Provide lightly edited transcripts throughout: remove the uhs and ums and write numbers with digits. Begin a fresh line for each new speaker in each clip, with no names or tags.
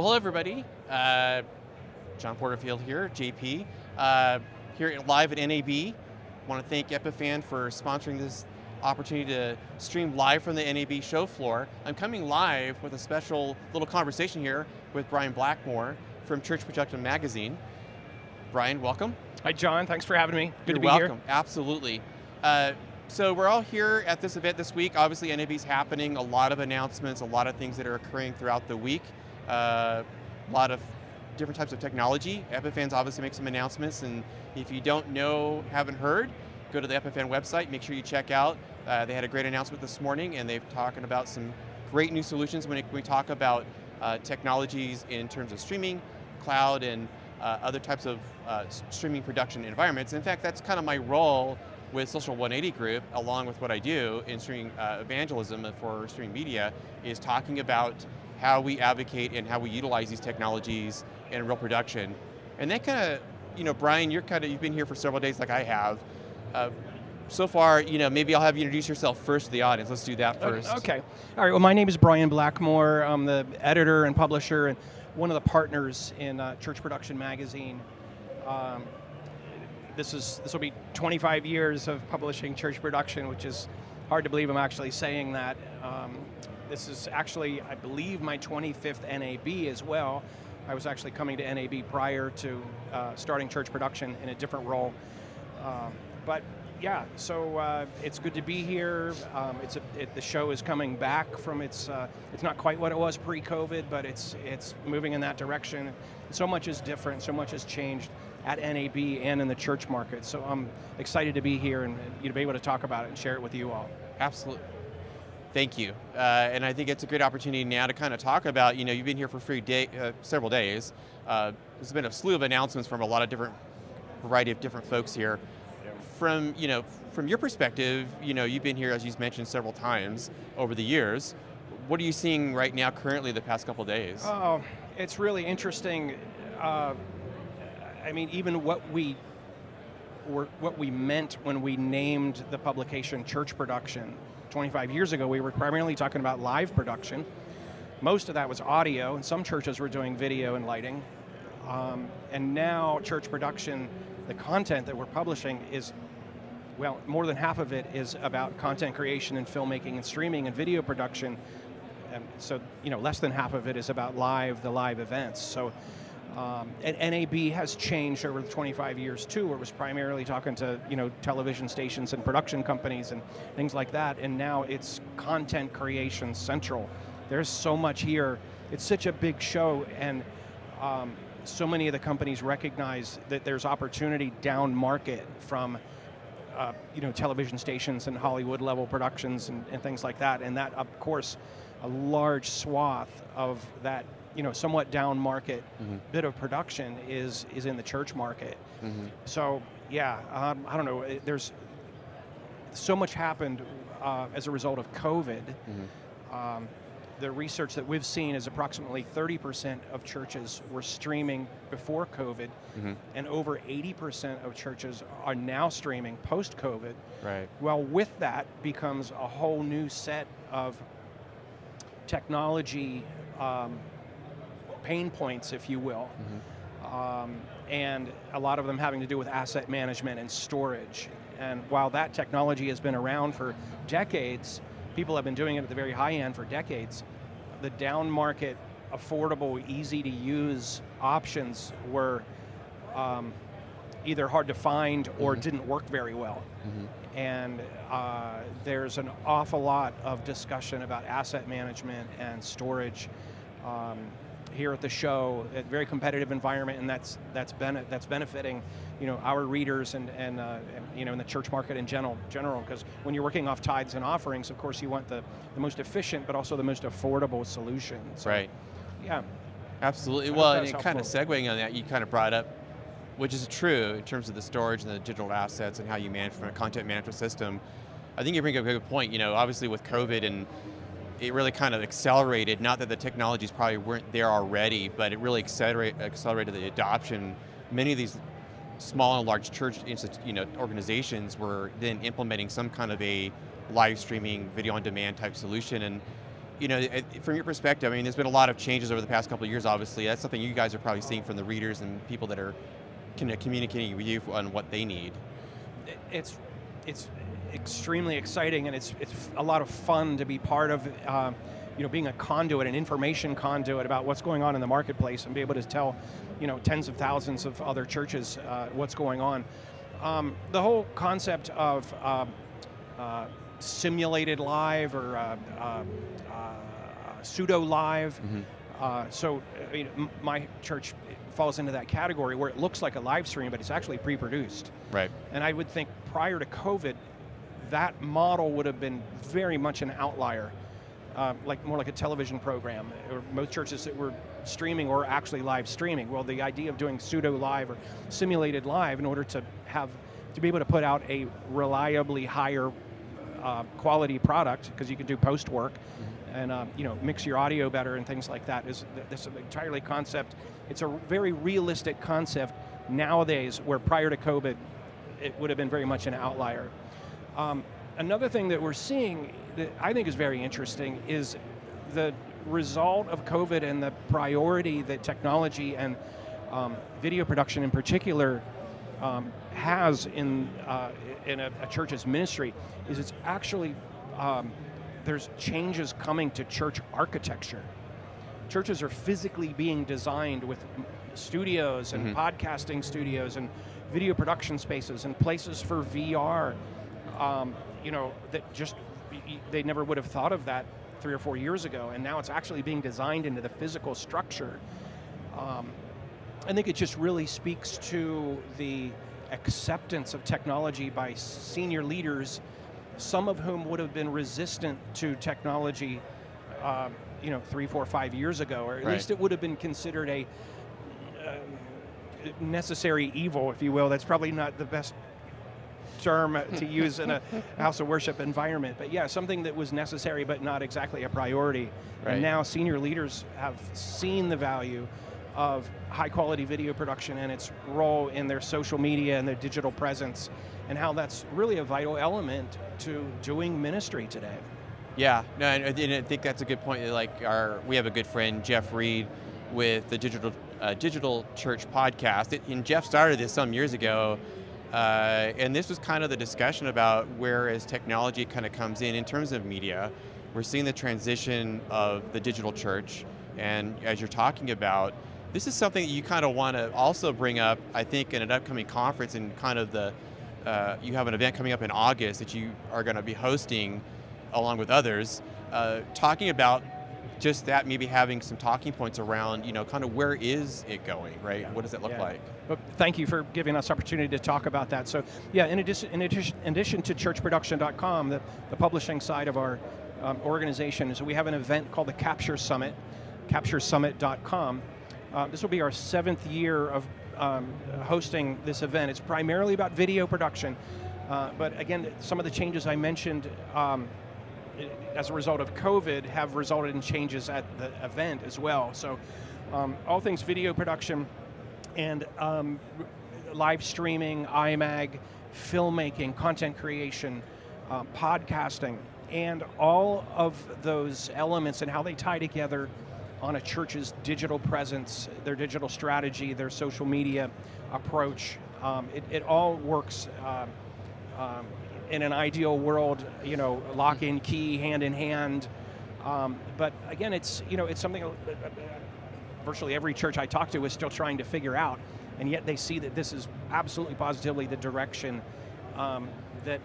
Well, hello everybody. John Porterfield here, JP, here live at NAB. Want to thank Epiphan for sponsoring this opportunity to stream live from the NAB show floor. I'm coming live with a special little conversation here with Brian Blackmore from Church Production Magazine. Brian, welcome.
Hi, John. Thanks for having me. Good
You're
to be
welcome.
here.
Absolutely. So we're all here at this event this week. Obviously, NAB's happening. A lot of announcements, a lot of things that are occurring throughout the week. A lot of different types of technology. Epiphan's obviously make some announcements, and if you don't know, haven't heard, go to the Epiphan website. Make sure you check out. They had a great announcement this morning, and they've talking about some great new solutions when we talk about technologies in terms of streaming, cloud, and other types of streaming production environments. In fact, that's kind of my role with Social 180 Group, along with what I do in streaming evangelism for streaming media, is talking about how we advocate and how we utilize these technologies in real production. And that kind of, Brian, you've been here for several days like I have. So far, maybe I'll have you introduce yourself first to the audience. Let's do that first.
Okay. All right. Well, my name is Brian Blackmore. I'm the editor and publisher and one of the partners in Church Production Magazine. This will be 25 years of publishing church production, which is hard to believe I'm actually saying that. This is actually, I believe, my 25th NAB as well. I was actually coming to NAB prior to starting church production in a different role. But yeah, so it's good to be here. The show is coming back from it's not quite what it was pre-COVID, but it's moving in that direction. So much is different, so much has changed at NAB and in the church market. So I'm excited to be here and be able to talk about it and share it with you all.
Absolutely. Thank you. And I think it's a great opportunity now to kind of talk about, you've been here for several days. There's been a slew of announcements from a lot of variety of different folks here. From your perspective, you've been here, as you've mentioned, several times over the years. What are you seeing right now currently the past couple of days?
Oh, it's really interesting. Even what we meant when we named the publication Church Production 25 years ago, we were primarily talking about live production. Most of that was audio, and some churches were doing video and lighting. And now Church Production, the content that we're publishing is, well, more than half of it is about content creation and filmmaking and streaming and video production. So, less than half of it is about the live events. So, and NAB has changed over the 25 years too, where it was primarily talking to, television stations and production companies and things like that. And now it's content creation central. There's so much here. It's such a big show, and so many of the companies recognize that there's opportunity down market from television stations and Hollywood level productions and things like that. And that, of course, a large swath of that somewhat down market bit of production is in the church market. So yeah, I don't know, there's so much happened as a result of COVID. The research that we've seen is approximately 30% of churches were streaming before COVID, and over 80% of churches are now streaming post-COVID.
Right.
Well, with that becomes a whole new set of technology pain points, if you will, and a lot of them having to do with asset management and storage. And while that technology has been around for decades, people have been doing it at the very high end for decades, the down market, affordable, easy to use options were either hard to find or didn't work very well. And there's an awful lot of discussion about asset management and storage here at the show. A very competitive environment, and that's benefiting our readers and in the church market in general. Because when you're working off tithes and offerings, of course you want the most efficient but also the most affordable solution. So,
right.
Yeah.
Absolutely. Well, and kind of segueing on that, you kind of brought up, which is true in terms of the storage and the digital assets and how you manage from a content management system. I think you bring up a good point. Obviously with COVID, and it really kind of accelerated, not that the technologies probably weren't there already, but it really accelerated the adoption. Many of these small and large church organizations were then implementing some kind of a live streaming, video on demand type solution. And From your perspective, I mean, there's been a lot of changes over the past couple of years, obviously. That's something you guys are probably seeing from the readers and people that are communicating with you on what they need.
It's extremely exciting, and it's a lot of fun to be part of, being a conduit, an information conduit about what's going on in the marketplace, and be able to tell, tens of thousands of other churches what's going on. The whole concept of simulated live or pseudo live. Mm-hmm. My church falls into that category where it looks like a live stream, but it's actually pre-produced.
Right.
And I would think prior to COVID, that model would have been very much an outlier, more like a television program. Or most churches that were streaming or actually live streaming. Well, the idea of doing pseudo live or simulated live in order to be able to put out a reliably higher quality product, because you can do post work. Mm-hmm. And mix your audio better and things like that is an entirely concept. It's a very realistic concept nowadays, where prior to COVID, it would have been very much an outlier. Another thing that we're seeing that I think is very interesting is the result of COVID and the priority that technology and video production in particular has in a church's ministry. Is it's actually there's changes coming to church architecture. Churches are physically being designed with studios and mm-hmm. podcasting studios and video production spaces and places for VR. That just they never would have thought of that 3 or 4 years ago, and now it's actually being designed into the physical structure. I think it just really speaks to the acceptance of technology by senior leaders, some of whom would have been resistant to technology 3, 4, 5 years ago, or at
right.
least it would have been considered a necessary evil, if you will. That's probably not the best term to use in a house of worship environment, but yeah, something that was necessary but not exactly a priority.
Right.
And now senior leaders have seen the value of high quality video production and its role in their social media and their digital presence, and how that's really a vital element to doing ministry today.
Yeah, no, and I think that's a good point. We have a good friend, Jeff Reed, with the Digital Church podcast. And Jeff started this some years ago, and this was kind of the discussion about where as technology kind of comes in terms of media. We're seeing the transition of the digital church, and as you're talking about, this is something that you kind of want to also bring up, I think, in an upcoming conference, and kind of you have an event coming up in August that you are going to be hosting along with others, talking about just that, maybe having some talking points around, kind of where is it going, right? Yeah. What does it look like?
Well, thank you for giving us opportunity to talk about that. So, yeah, in addition to churchproduction.com, the publishing side of our organization, so we have an event called the Capture Summit, capturesummit.com. This will be our 7th year of hosting this event. It's primarily about video production, but again, some of the changes I mentioned as a result of COVID have resulted in changes at the event as well. So all things video production and live streaming, IMAG, filmmaking, content creation, podcasting, and all of those elements and how they tie together on a church's digital presence, their digital strategy, their social media approach. It all works in an ideal world, lock in key, hand in hand. But again, it's something virtually every church I talk to is still trying to figure out, and yet they see that this is absolutely positively the direction that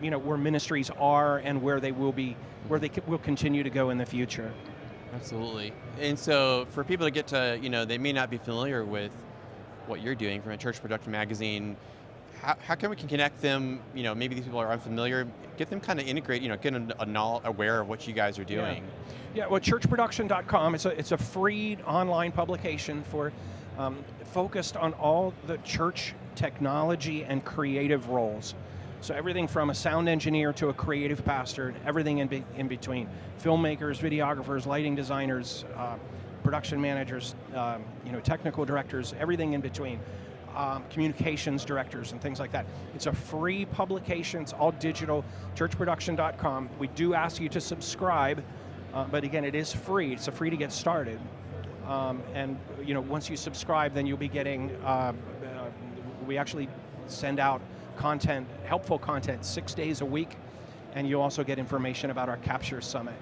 where ministries are and where they will be, where they will continue to go in the future.
Absolutely. And so for people to get to, they may not be familiar with what you're doing from a church production magazine, how can we connect them, maybe these people are unfamiliar, get them kind of integrate, get them aware of what you guys are doing.
Yeah, well, churchproduction.com, it's a free online publication for focused on all the church technology and creative roles. So everything from a sound engineer to a creative pastor, everything in between. Filmmakers, videographers, lighting designers, production managers, technical directors, everything in between. communications directors and things like that. It's a free publication. It's all digital, churchproduction.com. We do ask you to subscribe, but again, it is free. It's free to get started. And once you subscribe, then you'll be getting, we actually send out content, helpful content 6 days a week, and you'll also get information about our Capture Summit.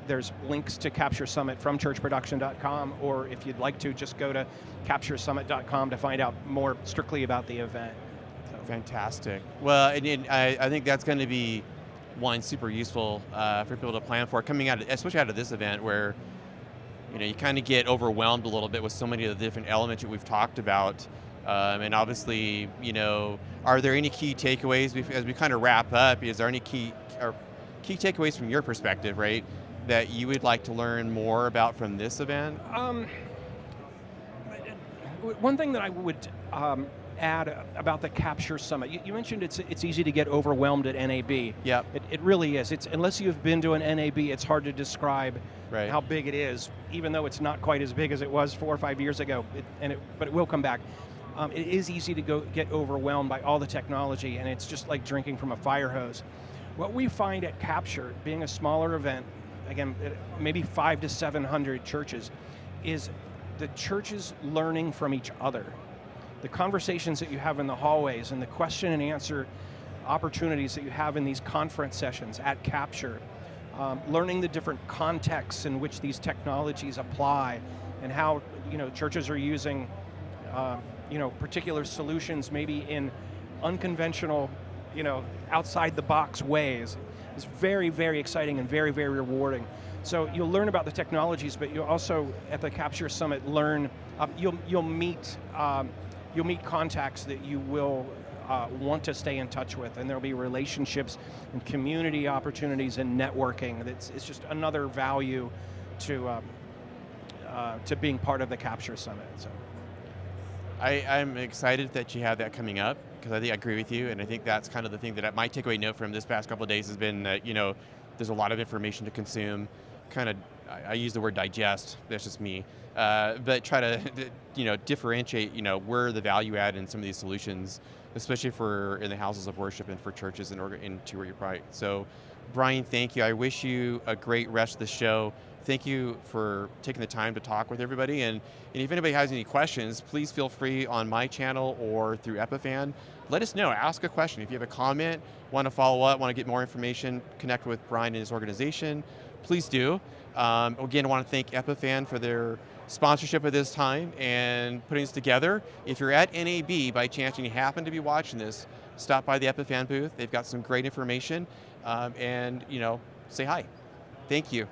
There's links to Capture Summit from churchproduction.com, or if you'd like to, just go to capturesummit.com to find out more strictly about the event. So.
Fantastic. Well, I think that's going to be one super useful for people to plan for coming out, especially out of this event where you kind of get overwhelmed a little bit with so many of the different elements that we've talked about. And obviously, are there any key takeaways as we kind of wrap up? Is there any key takeaways from your perspective, right, that you would like to learn more about from this event?
One thing that I would add about the Capture Summit, you mentioned it's easy to get overwhelmed at NAB.
Yeah.
It really is. Unless you've been to an NAB, it's hard to describe how big it is, even though it's not quite as big as it was 4 or 5 years ago, but it will come back. It is easy to get overwhelmed by all the technology, and it's just like drinking from a fire hose. What we find at Capture, being a smaller event, again, maybe 500 to 700 churches, is the churches learning from each other. The conversations that you have in the hallways and the question and answer opportunities that you have in these conference sessions at Capture, learning the different contexts in which these technologies apply and how churches are using particular solutions maybe in unconventional, outside the box ways. It's very, very exciting and very, very rewarding. So you'll learn about the technologies, but you'll also at the Capture Summit learn. You'll meet contacts that you will want to stay in touch with, and there'll be relationships and community opportunities and networking. It's just another value to being part of the Capture Summit. So.
I'm excited that you have that coming up, because I think I agree with you, and I think that's kind of the thing that my takeaway note from this past couple of days has been that there's a lot of information to consume. Kind of, I use the word digest. That's just me, but try to differentiate where the value add in some of these solutions, especially for in the houses of worship and for churches and to where you're right. So, Brian, thank you. I wish you a great rest of the show. Thank you for taking the time to talk with everybody. And if anybody has any questions, please feel free on my channel or through Epiphan. Let us know. Ask a question. If you have a comment, want to follow up, want to get more information, connect with Brian and his organization, please do. Again, I want to thank Epiphan for their sponsorship at this time and putting this together. If you're at NAB by chance and you happen to be watching this, stop by the Epiphan booth. They've got some great information, and say hi. Thank you.